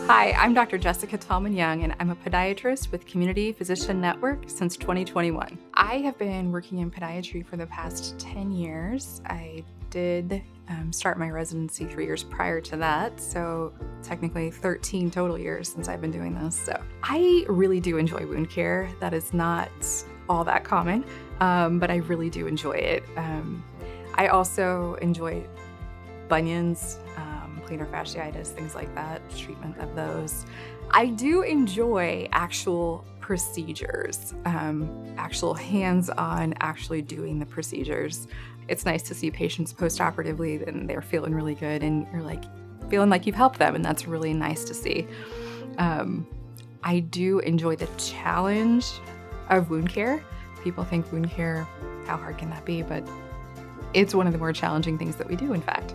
Hi, I'm Dr. Jessica Taulman-Young, and I'm a podiatrist with Community Physician Network since 2021. I have been working in podiatry for the past 10 years. I did start my residency 3 years prior to that, so technically 13 total years since I've been doing this. So I really do enjoy wound care. That is not all that common, but I really do enjoy it. I also enjoy bunions, plantar fasciitis, things like that, treatment of those. I do enjoy actual procedures, actual hands-on, actually doing the procedures. It's nice to see patients post-operatively and they're feeling really good and you're like feeling like you've helped them, and that's really nice to see. I do enjoy the challenge of wound care. People think wound care, how hard can that be? But it's one of the more challenging things that we do, in fact.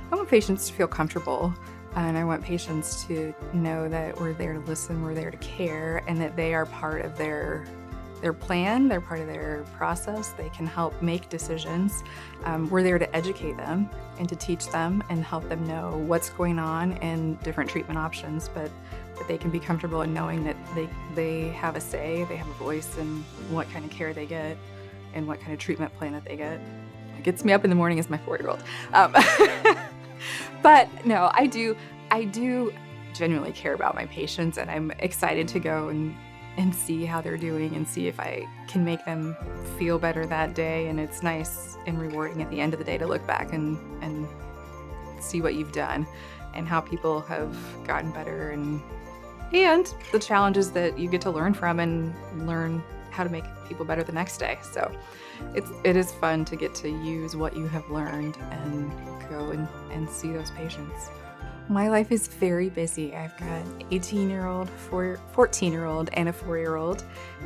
I want patients to feel comfortable, and I want patients to know that we're there to listen, we're there to care, and that they are part of their plan, they're part of their process, they can help make decisions. We're there to educate them and to teach them and help them know what's going on and different treatment options, but that they can be comfortable in knowing that they have a say, they have a voice in what kind of care they get and what kind of treatment plan that they get. What gets me up in the morning is my 4-year-old. But no, I do genuinely care about my patients, and I'm excited to go and see how they're doing and see if I can make them feel better that day. And it's nice and rewarding at the end of the day to look back and see what you've done and how people have gotten better, and the challenges that you get to learn from and learn how to make people better the next day. So it is fun to get to use what you have learned and go and see those patients. My life is very busy. I've got 18-year-old, 14-year-old, and a 4-year-old,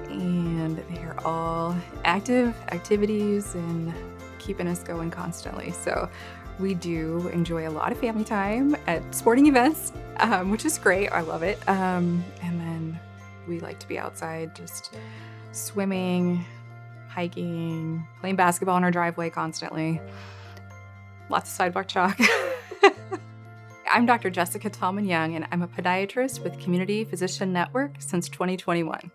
and they're all active activities and keeping us going constantly. So we do enjoy a lot of family time at sporting events, which is great. I love it. And then we like to be outside just swimming, hiking, playing basketball in our driveway constantly. Lots of sidewalk chalk. I'm Dr. Jessica Taulman-Young, and I'm a podiatrist with Community Physician Network since 2021.